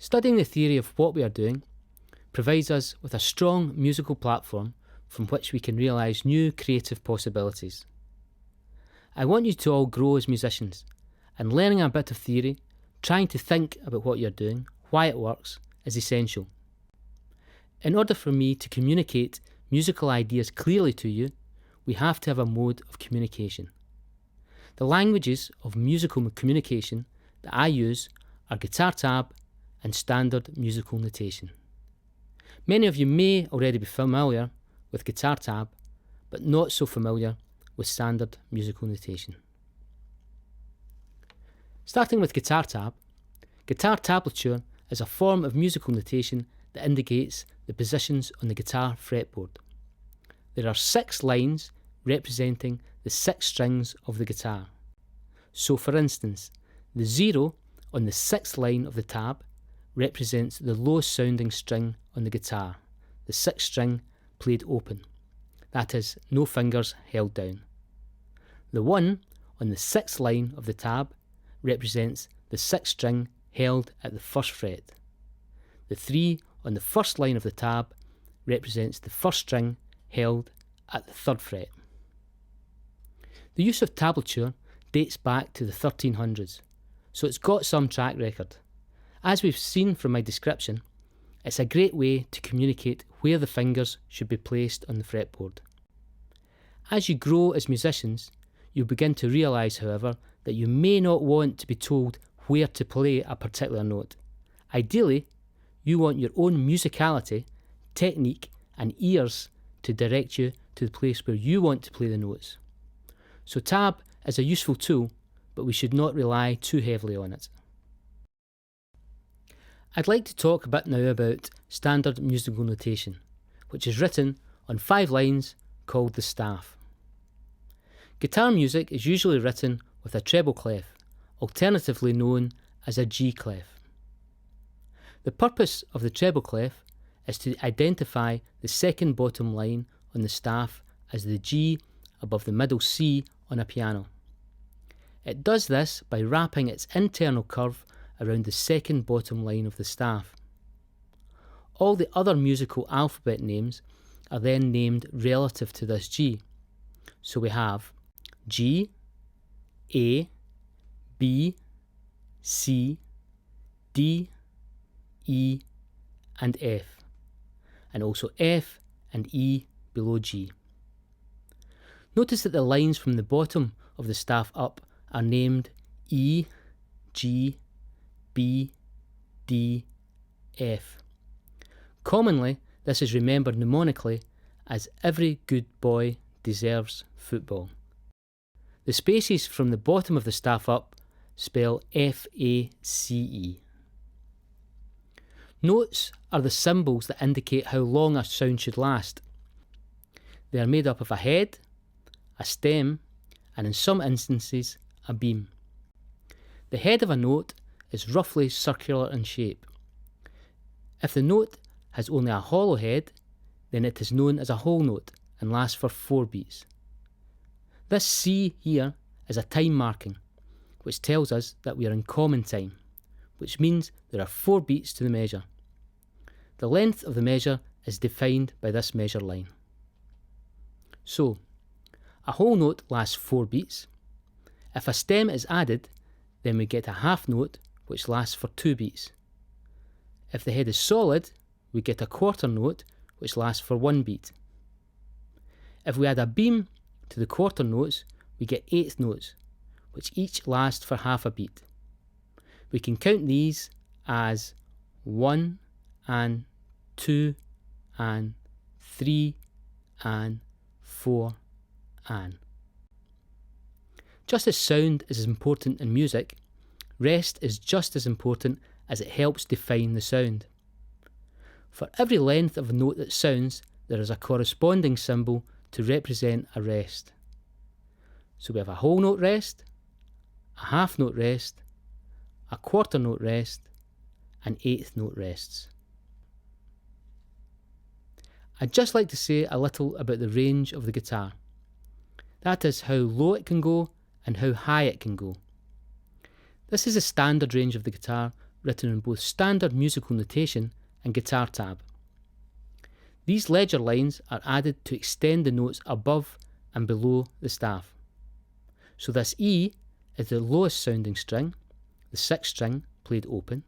Studying the theory of what we are doing provides us with a strong musical platform from which we can realise new creative possibilities. I want you to all grow as musicians, and learning a bit of theory, trying to think about what you're doing, why it works, is essential. In order for me to communicate musical ideas clearly to you, we have to have a mode of communication. The languages of musical communication that I use are guitar tab and standard musical notation. Many of you may already be familiar with guitar tab, but not so familiar with standard musical notation. Starting with guitar tablature is a form of musical notation that indicates the positions on the guitar fretboard. There are 6 lines representing the 6 strings of the guitar. So for instance, the 0 on the 6th line of the tab represents the lowest sounding string on the guitar, the 6th string played open, that is, no fingers held down. The 1 on the 6th line of the tab represents the 6th string held at the 1st fret. The 3 on the 1st line of the tab represents the 1st string held at the 3rd fret. The use of tablature dates back to the 1300s, so it's got some track record. As we've seen from my description, it's a great way to communicate where the fingers should be placed on the fretboard. As you grow as musicians, you'll begin to realise, however, that you may not want to be told where to play a particular note. Ideally, you want your own musicality, technique and ears to direct you to the place where you want to play the notes. So tab is a useful tool, but we should not rely too heavily on it. I'd like to talk a bit now about standard musical notation, which is written on 5 lines called the staff. Guitar music is usually written with a treble clef, alternatively known as a G clef. The purpose of the treble clef is to identify the second bottom line on the staff as the G above the middle C on a piano. It does this by wrapping its internal curve around the second bottom line of the staff. All the other musical alphabet names are then named relative to this G. So we have G, A, B, C, D, E and F, and also F and E below G. Notice that the lines from the bottom of the staff up are named E, G, B, D, F. Commonly, this is remembered mnemonically as every good boy deserves football. The spaces from the bottom of the staff up spell F-A-C-E. Notes are the symbols that indicate how long a sound should last. They are made up of a head, a stem, and in some instances, a beam. The head of a note is roughly circular in shape. If the note has only a hollow head, then it is known as a whole note and lasts for 4 beats. This C here is a time marking, which tells us that we are in common time, which means there are 4 beats to the measure. The length of the measure is defined by this measure line. So, a whole note lasts 4 beats. If a stem is added, then we get a half note which lasts for 2 beats. If the head is solid, we get a quarter note which lasts for 1 beat. If we add a beam to the quarter notes, we get 8th notes, which each last for half a beat. We can count these as 1 and 2 and 3 and 4 and. Just as sound is important in music, rest is just as important as it helps define the sound. For every length of a note that sounds, there is a corresponding symbol to represent a rest. So we have a whole note rest, a half note rest, a quarter note rest, and 8th note rests. I'd just like to say a little about the range of the guitar. That is how low it can go and how high it can go. This is a standard range of the guitar written in both standard musical notation and guitar tab. These ledger lines are added to extend the notes above and below the staff. So this E is the lowest sounding string, the 6th string played open,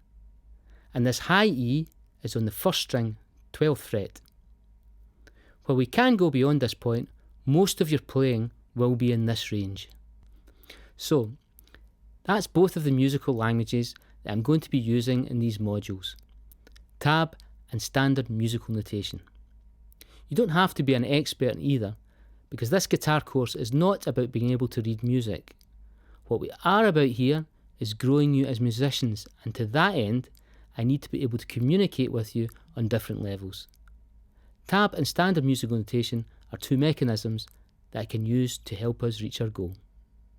and this high E is on the 1st string, 12th fret. While we can go beyond this point, most of your playing will be in this range. So, that's both of the musical languages that I'm going to be using in these modules, tab and standard musical notation. You don't have to be an expert in either, because this guitar course is not about being able to read music. What we are about here is growing you as musicians, and to that end, I need to be able to communicate with you on different levels. Tab and standard musical notation are two mechanisms that I can use to help us reach our goal.